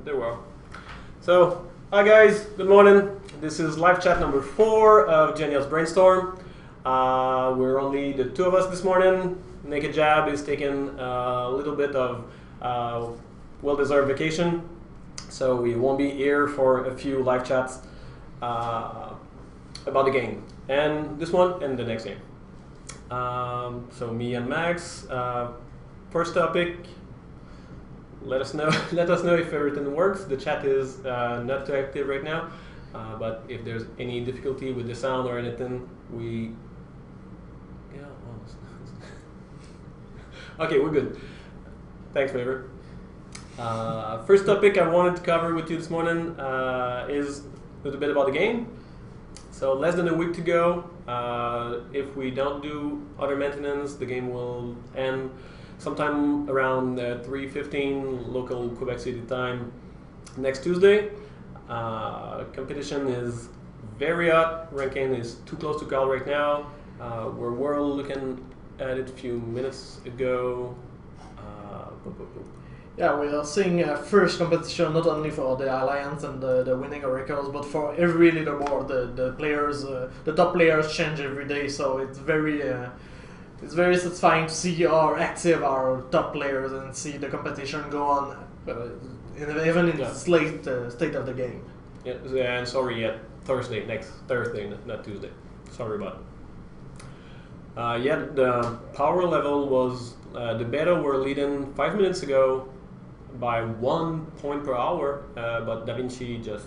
there we are. So, hi guys, good morning. This is live chat number 4 of Genia's Brainstorm. We're only the 2 of us this morning. Naked Jab is taking a little bit of well-deserved vacation, so we won't be here for a few live chats about the game, and this one and the next game. So me and Max, first topic. Let us know if everything works. The chat is not too active right now, but if there's any difficulty with the sound or anything, okay, we're good. Thanks, Favor. First topic I wanted to cover with you this morning is a little bit about the game. So less than a week to go. If we don't do other maintenance, the game will end sometime around 3:15 local Quebec City time next Tuesday. Competition is very hot. Ranking is too close to call right now. We're looking at it a few minutes ago. Yeah, we are seeing a first competition not only for the Alliance and the winning oracles, but for every leaderboard. The players, the top players change every day, so it's very satisfying to see how active our top players and see the competition go on, even in the state of the game. Yeah, and sorry, next Thursday, not Tuesday. Sorry about it. The power level was the beta were leading 5 minutes ago by 1 point per hour, but Da Vinci just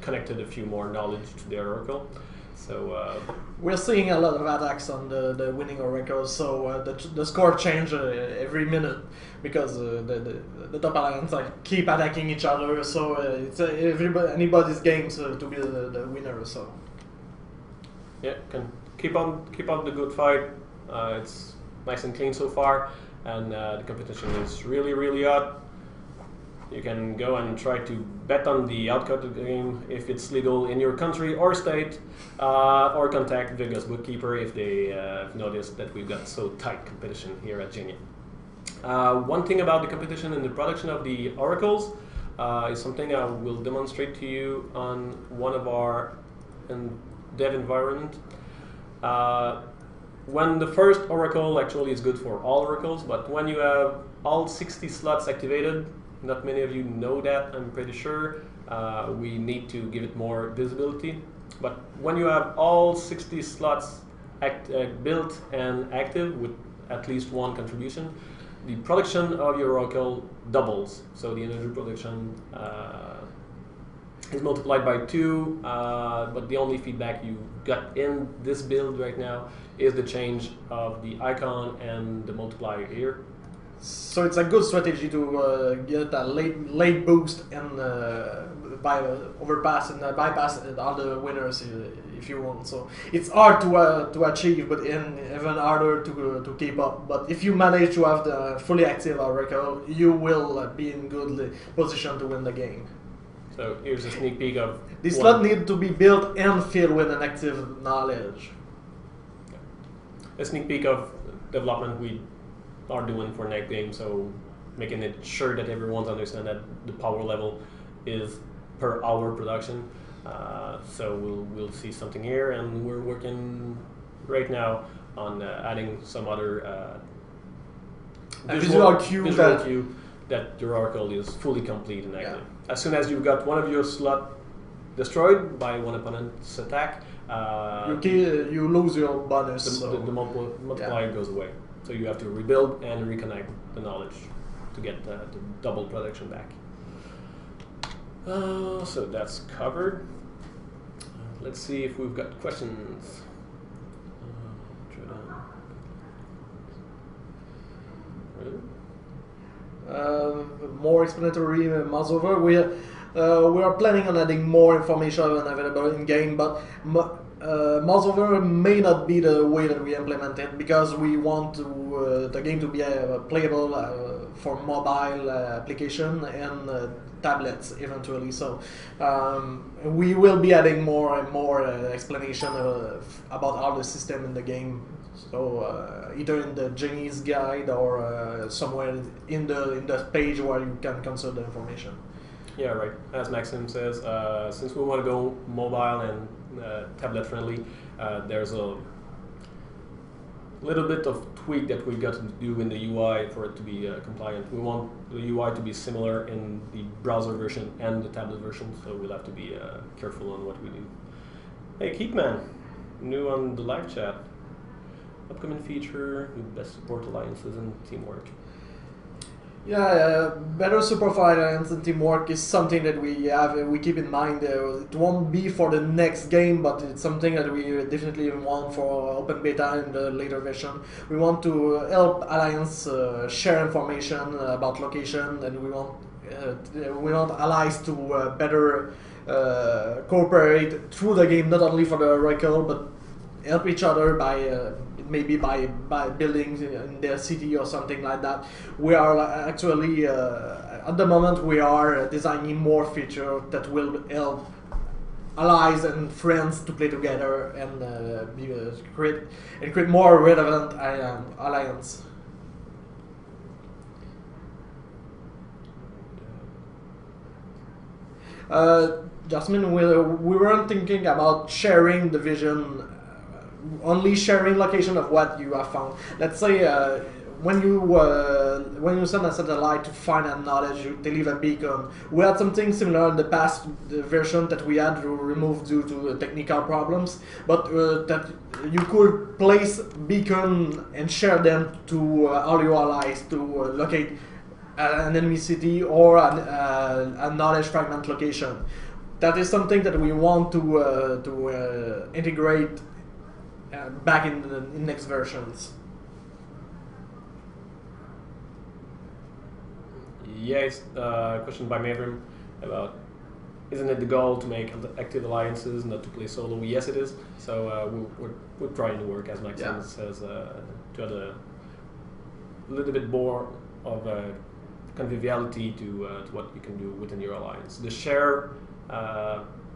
connected a few more knowledge to the oracle. So we're seeing a lot of attacks on the winning oracles, so the score change every minute because the top alliance keep attacking each other. So it's anybody's game to be the winner. So yeah, can keep up the good fight. It's nice and clean so far, and the competition is really hot. You can go and try to bet on the outcome of the game if it's legal in your country or state, or contact Vegas bookkeeper if they noticed that we've got so tight competition here at Genia. One thing about the competition and the production of the oracles is something I will demonstrate to you on one of our dev environment. When the first oracle actually is good for all oracles, but when you have all 60 slots activated, not many of you know that, I'm pretty sure. We need to give it more visibility. But when you have all 60 slots built and active with at least one contribution, the production of your oracle doubles. So the energy production is multiplied by 2, but the only feedback you got in this build right now is the change of the icon and the multiplier here. So it's a good strategy to get a late boost and bypass all the winners if you want. So it's hard to achieve, but even harder to keep up. But if you manage to have the fully active oracle, you will be in good position to win the game. So here's a sneak peek of this slot need to be built and filled with an active knowledge. A sneak peek of development we are doing for next game, so making it sure that everyone's understand that the power level is per hour production. So we'll see something here, and we're working right now on adding some other visual cue that your oracle is fully complete and active. Yeah. As soon as you've got one of your slot destroyed by one opponent's attack, you lose your bonus. The multiplier goes away. So you have to rebuild and reconnect the knowledge to get the double production back. So that's covered. Let's see if we've got questions. More explanatory mouse over. We are planning on adding more information available in game, but mouse over may not be the way that we implement it because we want the game to be playable for mobile application and tablets eventually. So we will be adding more and more explanation about all the system in the game. So either in the Genia's guide or somewhere in the page where you can consult the information. Yeah, right. As Maxim says, since we want to go mobile and tablet friendly, there's a little bit of tweak that we got to do in the UI for it to be compliant. We want the UI to be similar in the browser version and the tablet version, so we'll have to be careful on what we do. Hey, Keepman, new on the live chat. Upcoming feature with best support alliances and teamwork. Yeah, better support for alliance and teamwork is something that we keep in mind. It won't be for the next game, but it's something that we definitely want for open beta in the later version. We want to help alliance share information about location, and we want allies to better cooperate through the game, not only for the record, but help each other by maybe by buildings in their city or something like that. We are actually at the moment we are designing more features that will help allies and friends to play together and create more relevant alliance. Jasmine, we weren't thinking about sharing the vision, only sharing location of what you have found. Let's say when you send a satellite to find a knowledge, they leave a beacon. We had something similar in the past version that we had to remove due to technical problems, but that you could place beacon and share them to all your allies to locate an enemy city or a knowledge fragment location. That is something that we want to integrate back in next versions. Yes, question by Mavrim about, isn't it the goal to make active alliances, not to play solo? Yes, it is. So we're trying to work, as Maxim says, to add a little bit more of a conviviality to what you can do within your alliance. The share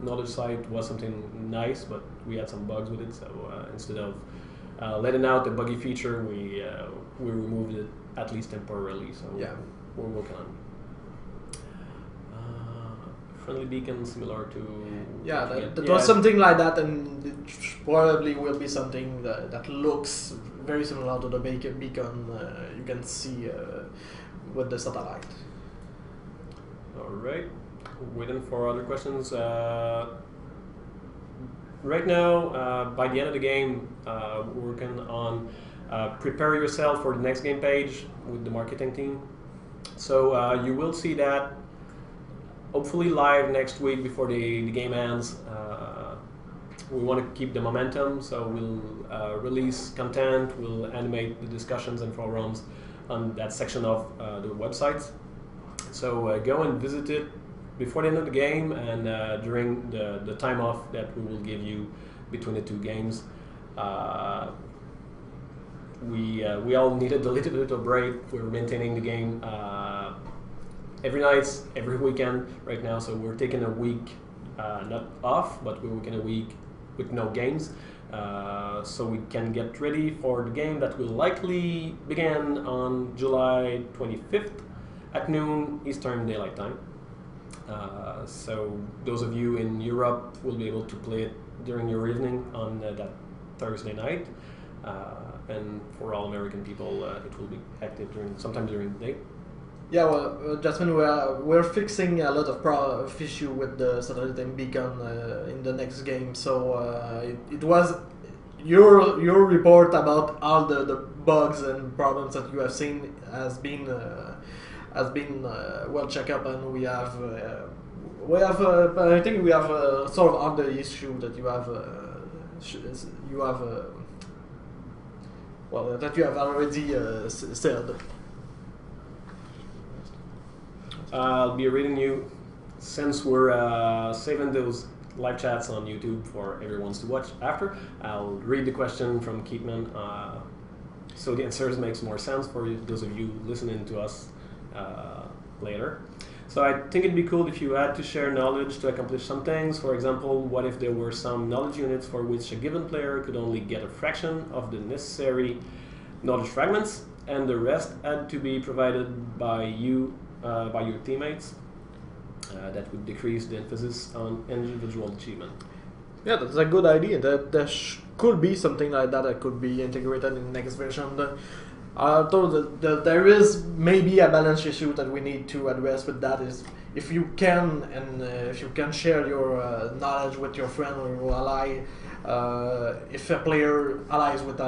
knowledge site was something nice, but we had some bugs with it. So instead of letting out the buggy feature, we removed it at least temporarily. So we're working on friendly beacon similar to that was something like that, and it probably will be something that looks very similar to the beacon you can see with the satellite. All right, waiting for other questions. Right now, by the end of the game, we're working on prepare yourself for the next game page with the marketing team. So you will see that hopefully live next week before the game ends. We want to keep the momentum, so we'll release content, we'll animate the discussions and forums on that section of the website. So go and visit it before the end of the game and during the time off that we will give you between the two games. We all needed a little bit of break. We're maintaining the game every night, every weekend right now, so we're taking a week, not off, but we're taking a week with no games, so we can get ready for the game that will likely begin on July 25th at noon Eastern Daylight Time. So those of you in Europe will be able to play it during your evening on that Thursday night, and for all American people it will be active sometime during the day. Yeah, well, Jasmine, we're fixing a lot of issue with the satellite and beacon in the next game. So it was your report about all the bugs and problems that you have seen has been well checked up, and we have I think we have solved all the issue that you have that you have already said. I'll be reading you, since we're saving those live chats on YouTube for everyone to watch after. I'll read the question from Keatman, so the answers makes more sense for those of you listening to us later. So I think it'd be cool if you had to share knowledge to accomplish some things. For example, what if there were some knowledge units for which a given player could only get a fraction of the necessary knowledge fragments, and the rest had to be provided by you, by your teammates? that would decrease the emphasis on individual achievement. Yeah, that's a good idea. There could be something like that could be integrated in the next version. Though there is maybe a balance issue that we need to address with that is if you can if you can share your knowledge with your friend or your ally. If a player allies with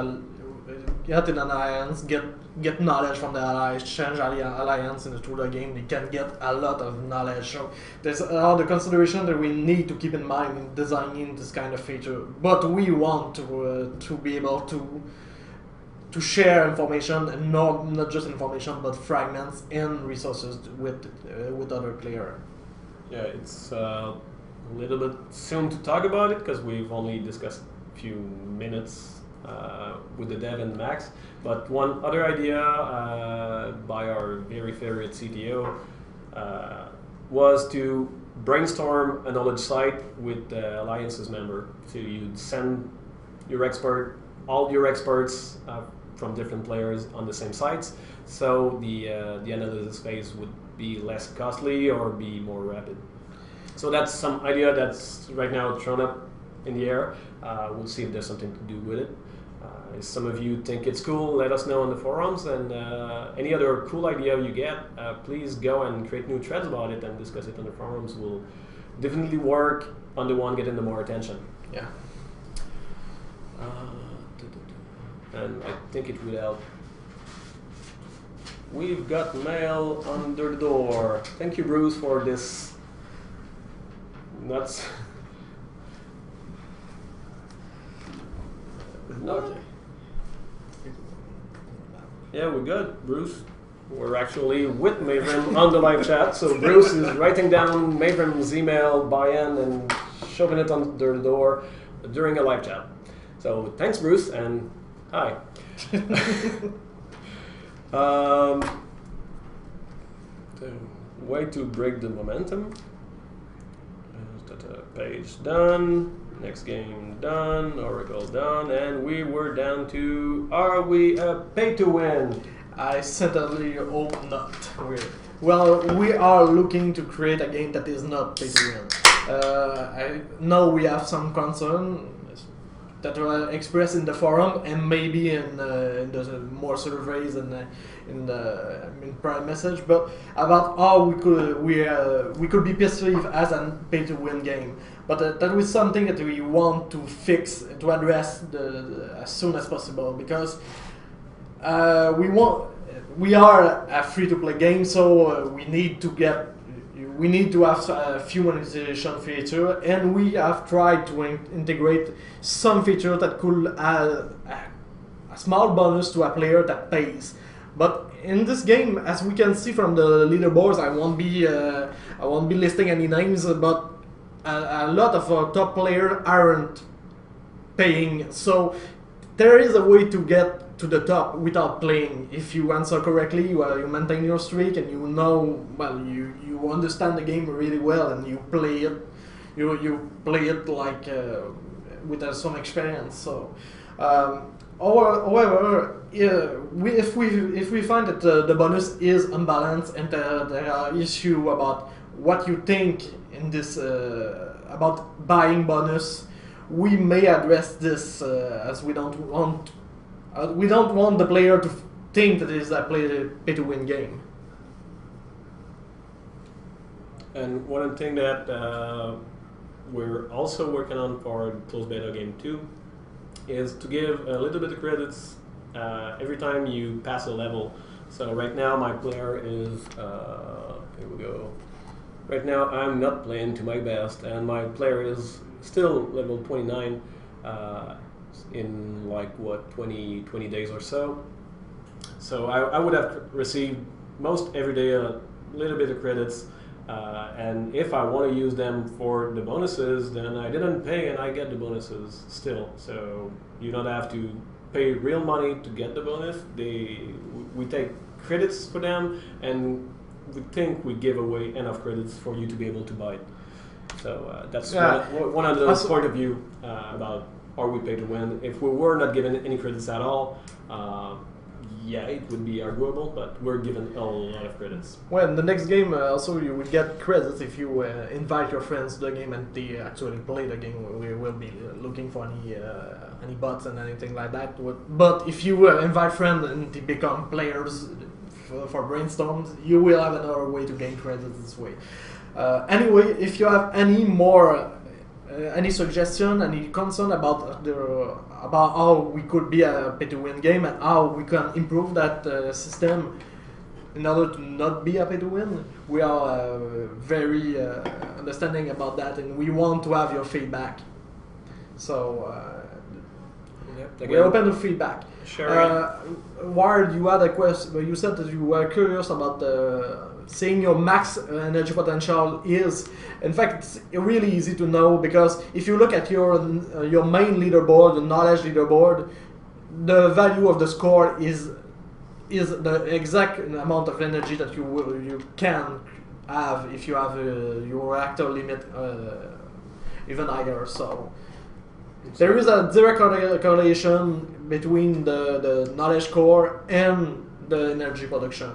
get in an alliance, get knowledge from the allies, change alliance through the game, they can get a lot of knowledge. So there's all the consideration that we need to keep in mind in designing this kind of feature. But we want to be able to share information, and not just information, but fragments and resources with other player. Yeah, it's a little bit soon to talk about it because we've only discussed a few minutes with the dev and Max. But one other idea by our very favorite CTO was to brainstorm a knowledge site with the Alliance's member. So you'd send all your experts from different players on the same sites, so the analysis phase would be less costly or be more rapid. So that's some idea that's right now thrown up in the air. We'll see if there's something to do with it. If some of you think it's cool, let us know on the forums, and any other cool idea you get, please go and create new threads about it and discuss it on the forums. We'll definitely work on the one getting the more attention. Yeah. And I think it will help. We've got mail under the door. Thank you, Bruce, for this nuts. Okay. Yeah, we're good, Bruce. We're actually with Mavrim on the live chat, so Bruce is writing down Mavrim's email by-in and shoving it under the door during a live chat. So thanks, Bruce, and hi. The way to break the momentum. Page done. Next game done. Oracle done. And we were down to, are we a pay to win? I certainly hope not. Well, we are looking to create a game that is not pay to win. I know we have some concern that were expressed in the forum and maybe in the more surveys and in private message, but about how we could be perceived as a pay-to-win game. But that was something that we want to fix, to address as soon as possible, because we are a free-to-play game, so we need to have a few monetization feature, and we have tried to integrate some feature that could add a small bonus to a player that pays. But in this game, as we can see from the leaderboards, I won't be listing any names, but a lot of our top players aren't paying. So there is a way to get to the top without playing. If you answer correctly, you maintain your streak, and you know, well, you understand the game really well, and you play it. You play it like with some experience. So, however, if we find that the bonus is unbalanced and there are issues about what you think in this about buying bonus, we may address this as we don't want the player to think that it is a pay-to-win game. And one thing that we're also working on for closed beta game 2 is to give a little bit of credits every time you pass a level. So right now my player is, here we go. Right now I'm not playing to my best, and my player is still level 29 in like what, 20 days or so. So I would have received most every day a little bit of credits, and if I want to use them for the bonuses, then I didn't pay and I get the bonuses still. So you don't have to pay real money to get the bonus. We take credits for them, and we think we give away enough credits for you to be able to buy it. So that's one of the point of view about are we pay to win. If we were not given any credits at all, yeah, it would be arguable, but we're given a lot of credits. Well, in the next game, also you will get credits if you invite your friends to the game and they actually play the game. We will be looking for any bots and anything like that. But if you invite friends and they become players for brainstorms, you will have another way to gain credits this way. Anyway, if you have any more, any suggestion, any concern about how we could be a pay-to-win game and how we can improve that system in order to not be a pay-to-win, we are very understanding about that, and we want to have your feedback. So we're open to feedback. Sure. Wired, you had a question. You said that you were curious about saying your max energy potential is. In fact, it's really easy to know, because if you look at your main leaderboard, the knowledge leaderboard, the value of the score is the exact amount of energy that you can have if you have your reactor limit even higher. So there is a direct correlation between the knowledge core and the energy production.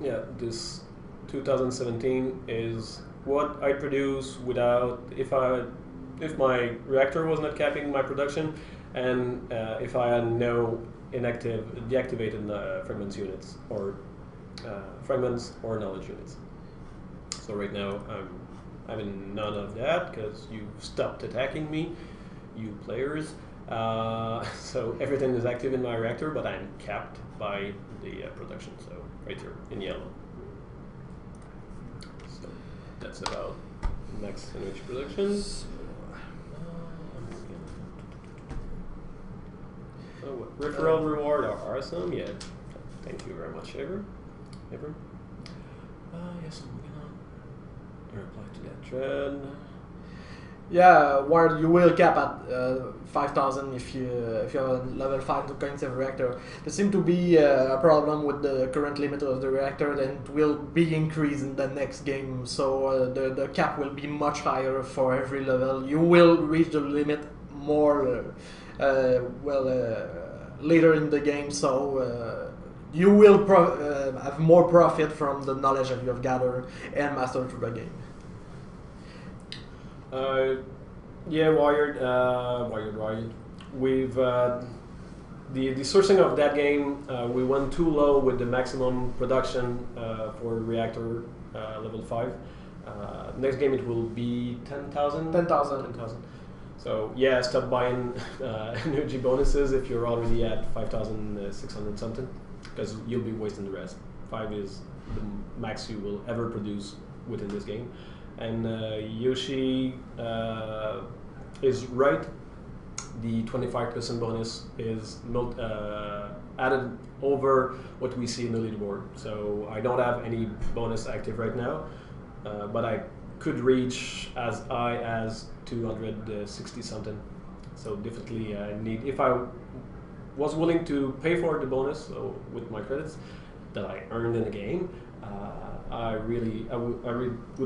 Yeah, this 2017 is what I produce without if my reactor was not capping my production, and if I had no deactivated fragments units or fragments or knowledge units. So right now I'm having none of that because you stopped attacking me, you players. So everything is active in my reactor, but I'm capped by the production. So right here in yellow. So that's about max energy production. Referral reward are awesome. Yeah, thank you very much, Ever. Yes, I'm gonna reply to that thread. Yeah, where you will cap at 5,000 if you have a level 5 cognitive reactor. There seems to be a problem with the current limit of the reactor, and it will be increased in the next game. So the cap will be much higher for every level. You will reach the limit more later in the game. So you will have more profit from the knowledge that you have gathered and mastered through the game. Yeah, Wired. We've the sourcing of that game. We went too low with the maximum production for reactor level 5. Next game it will be 10,000. 10,000. So yeah, stop buying energy bonuses if you're already at 5,600 something, because you'll be wasting the rest. 5 is the max you will ever produce within this game. And Yoshi is right. The 25% bonus is added over what we see in the leaderboard. So I don't have any bonus active right now, but I could reach as high as 260 something. So definitely I need, if I was willing to pay for the bonus with my credits that I earned in the game, I would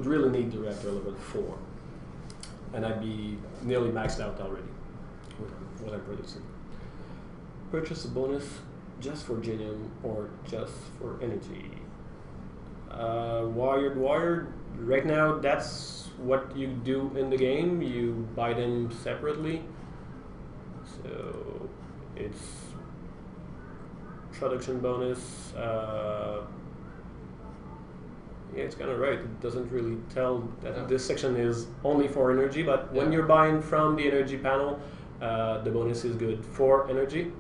really need the reactor level 4, and I'd be nearly maxed out already with what I'm producing. Purchase a bonus just for Genia or just for energy. Wired. Right now, that's what you do in the game. You buy them separately. So it's production bonus. Yeah, it's kind of right. It doesn't really tell that this section is only for energy, but when you're buying from the energy panel, the bonus is good for energy,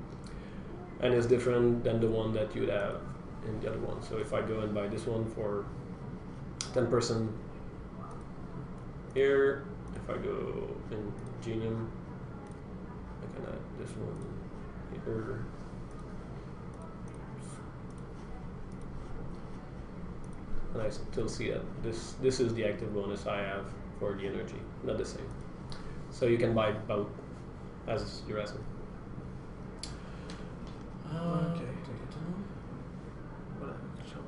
and it's different than the one that you'd have in the other one. So if I go and buy this one for 10% here, if I go in Genia, I can add this one here. And I still see that this is the active bonus I have for the energy, not the same. So you can buy both, as you're asking. Okay.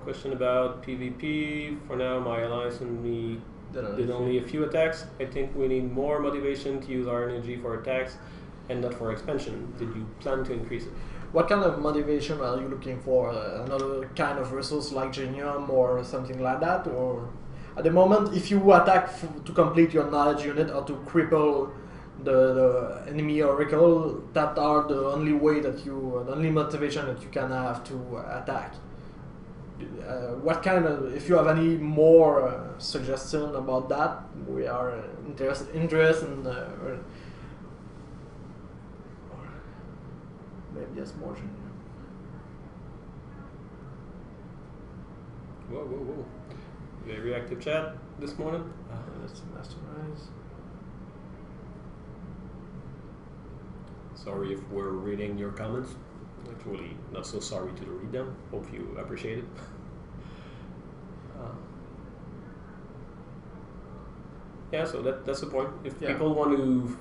Question about PvP. For now, my allies and me did only a few attacks. I think we need more motivation to use our energy for attacks and not for expansion. Did you plan to increase it? What kind of motivation are you looking for? Another kind of resource like Genia or something like that? Or at the moment, if you attack to complete your knowledge unit or to cripple the enemy oracle, that are the only way that you, the only motivation that you can have to attack. What kind of, if you have any more suggestion about that, we are interested in maybe yes, more Genia. Whoa. Very active chat this morning. Let's masterize. Sorry if we're reading your comments. Actually, not so sorry to read them. Hope you appreciate it. Yeah, so that's the point. If people want to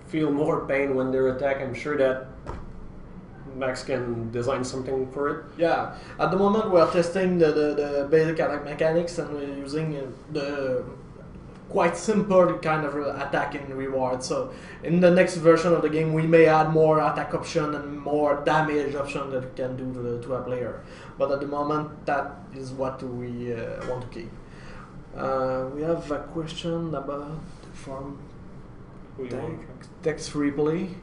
feel more pain when they attack, I'm sure that Max can design something for it. Yeah, at the moment we are testing the basic attack mechanics, and we're using the quite simple kind of attacking reward. So in the next version of the game we may add more attack option and more damage option that we can do to a player. But at the moment that is what we want to keep. We have a question from text replay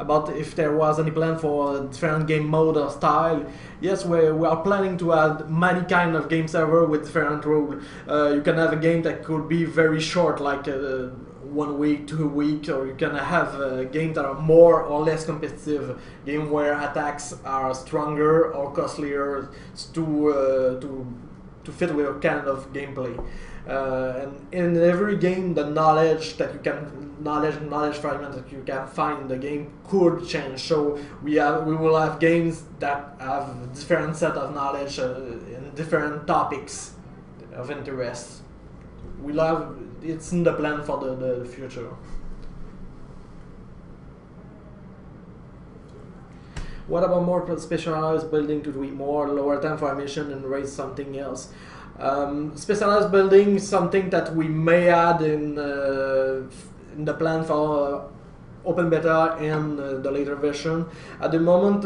about if there was any plan for a different game mode or style. Yes, we are planning to add many kind of game server with different rules. You can have a game that could be very short, like 1 week, 2 weeks, or you can have games that are more or less competitive, game where attacks are stronger or costlier to fit with your kind of gameplay. And in every game, the knowledge fragment that you can find in the game could change. So we will have games that have different set of knowledge in different topics of interest. It's in the plan for the future. What about more specialized building to do it more, lower time for mission and raise something else? Specialized building is something that we may add in the plan for open beta and the later version. At the moment,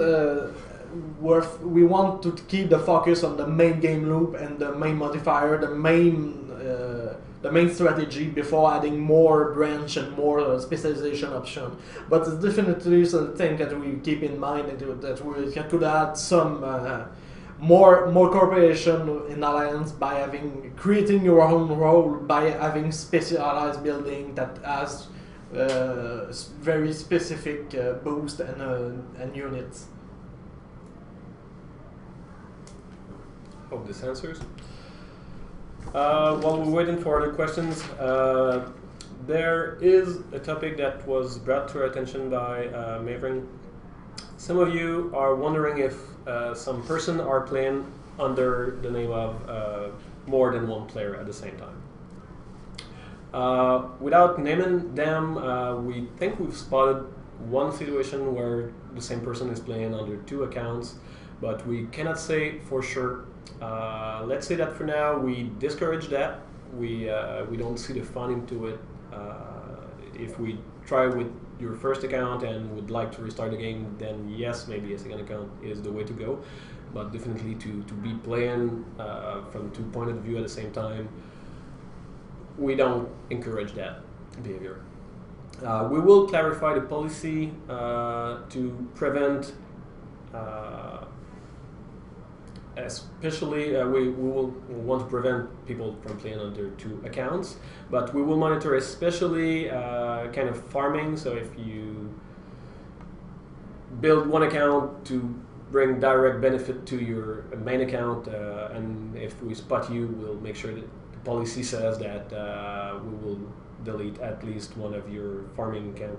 we want to keep the focus on the main game loop and the main modifier, the main strategy, before adding more branch and more specialization option. But it's definitely something that we keep in mind, that we could add some more cooperation in alliance by creating your own role, by having specialized building that has very specific boost and units. Hope this answers. While we're waiting for other questions, there is a topic that was brought to our attention by Mavering. Some of you are wondering if some person are playing under the name of more than one player at the same time. Without naming them, we think we've spotted one situation where the same person is playing under 2 accounts, but we cannot say for sure. Let's say that for now we discourage that. We don't see the fun into it. If we try with your first account and would like to restart the game, then yes, maybe a second account is the way to go. But definitely to be playing from 2 points of view at the same time, we don't encourage that behavior. We will clarify the policy to prevent, especially we will want to prevent people from playing under 2 accounts, but we will monitor especially kind of farming. So if you build one account to bring direct benefit to your main account, and if we spot you, we'll make sure that the policy says that we will delete at least one of your farming account,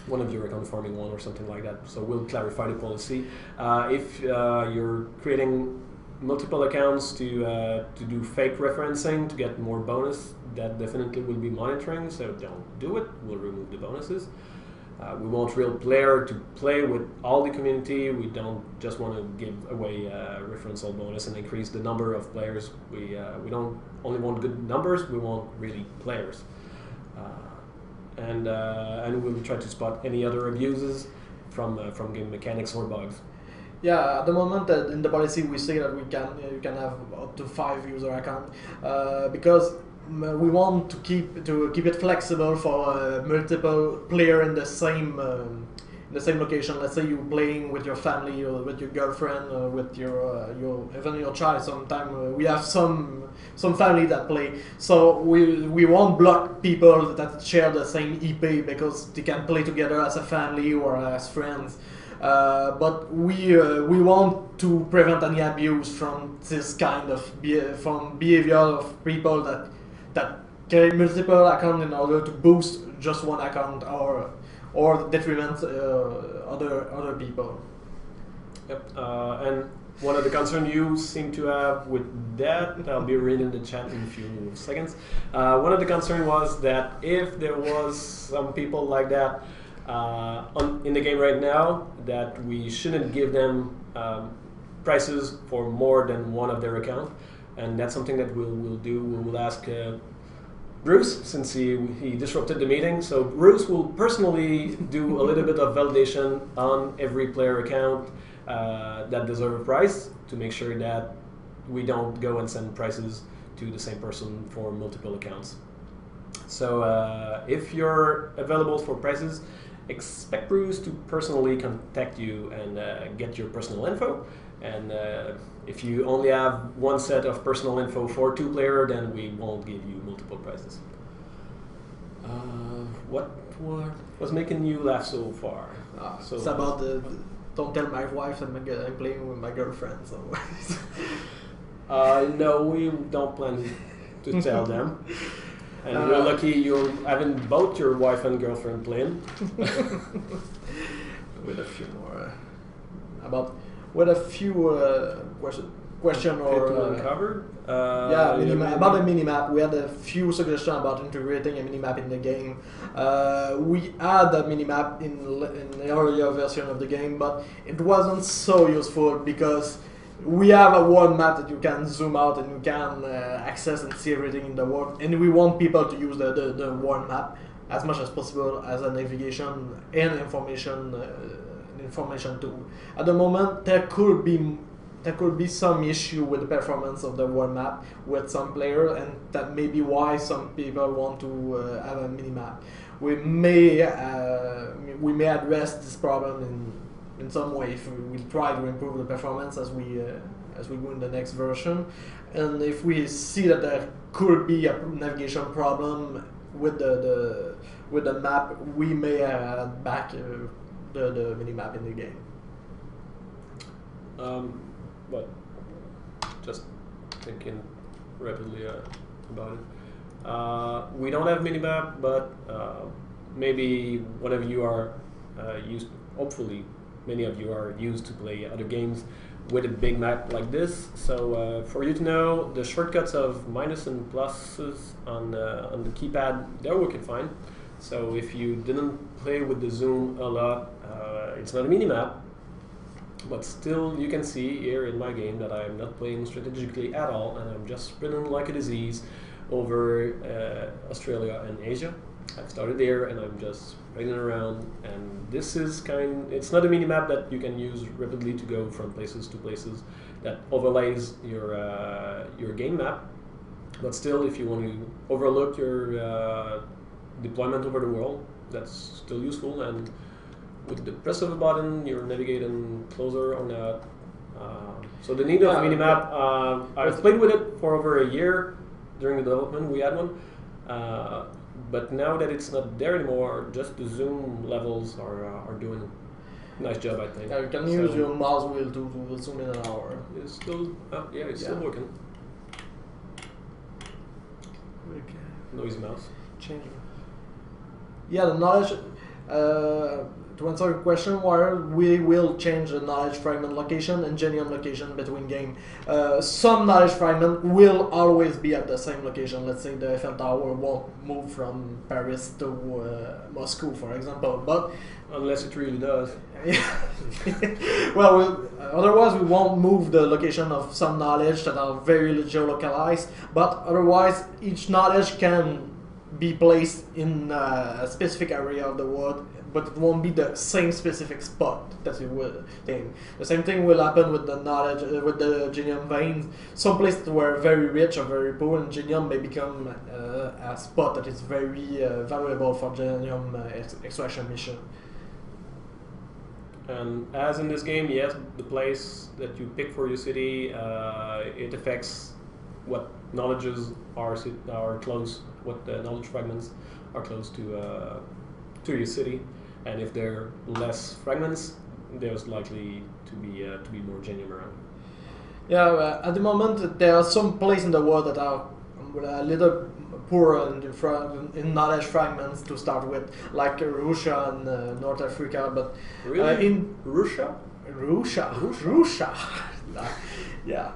one of your account farming one or something like that. So we'll clarify the policy. If you're creating multiple accounts to do fake referencing to get more bonus, that definitely will be monitoring, so don't do it. We'll remove the bonuses. We want real player to play with all the community. We don't just want to give away referential bonus and increase the number of players. We don't only want good numbers, we want really players. And we'll try to spot any other abuses from game mechanics or bugs. Yeah, at the moment in the policy we say that we can you can have up to 5 user account because we want to keep it flexible for multiple player in the same location. Let's say you're playing with your family or with your girlfriend or with your even your child. Sometimes we have some family that play, so we won't block people that share the same IP because they can play together as a family or as friends. But we want to prevent any abuse from this kind of from behavior of people that create multiple accounts in order to boost just one account or detriment other people. Yep. And one of the concerns you seem to have with that, I'll be reading the chat in a few seconds. One of the concerns was that if there was some people like that in the game right now, that we shouldn't give them prices for more than one of their account, and that's something that we'll do. We will ask Bruce, since he disrupted the meeting. So Bruce will personally do a little bit of validation on every player account that deserve a price to make sure that we don't go and send prices to the same person for multiple accounts. So if you're available for prices, expect Bruce to personally contact you and get your personal info. And if you only have one set of personal info for 2 players, then we won't give you multiple prizes. What was making you laugh so far? So it's about don't tell my wife I'm playing with my girlfriend. So no, we don't plan to tell them. And you're lucky you're having both your wife and girlfriend playing. With a few more with a few question or covered. About the minimap, we had a few suggestions about integrating a minimap in the game. We had a minimap in the earlier version of the game, but it wasn't so useful because we have a world map that you can zoom out and you can access and see everything in the world, and we want people to use the world map as much as possible as a navigation and information tool. At the moment, there could be some issue with the performance of the world map with some players, and that may be why some people want to have a minimap. We may address this problem in some way if we try to improve the performance as we go in the next version, and if we see that there could be a navigation problem with the map, we may add back the minimap in the game. But just thinking rapidly about it. We don't have minimap, but maybe one of you are used. Hopefully, many of you are used to play other games with a big map like this. So for you to know, the shortcuts of minus and pluses on the keypad, they're working fine. So if you didn't play with the zoom a lot, it's not a minimap, but still you can see here in my game that I'm not playing strategically at all, and I'm just spinning like a disease over Australia and Asia. I've started there and I'm just spinning around, and this is it's not a minimap that you can use rapidly to go from places to places that overlays your game map, but still if you want to overlook your deployment over the world, that's still useful, and with the press of a button you're navigating closer or not. So the need of minimap, I've played with it for over a year. During the development we had one, but now that it's not there anymore, just the zoom levels are doing a nice job, I think. Yeah, you can use your mouse wheel to zoom in an hour. It's still still working. Okay. Noisy mouse. Change. Yeah, the knowledge. To answer your question, we will change the knowledge fragment location and Genia location between game. Some knowledge fragment will always be at the same location. Let's say the Eiffel Tower won't move from Paris to Moscow, for example. But unless it really does. Well, otherwise we won't move the location of some knowledge that are very geolocalized. But otherwise, each knowledge can be placed in a specific area of the world but it won't be the same specific spot that you will think. The same thing will happen with the knowledge, with the Genium veins. Some places were very rich or very poor, and Genium may become a spot that is very valuable for Genium extraction mission. And as in this game, yes, the place that you pick for your city, it affects what knowledges are close, what the knowledge fragments are close to your city, and if there are less fragments, there's likely to be more Genium around. Yeah, at the moment there are some places in the world that are a little poorer in knowledge fragments to start with, like Russia and North Africa. But Really? in Russia? Russia. Yeah.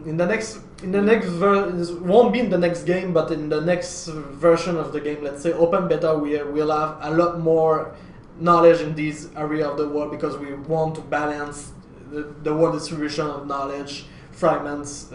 In the next won't be in the next game, but in the next version of the game, let's say open beta, we'll have a lot more knowledge in this area of the world, because we want to balance the world distribution of knowledge fragments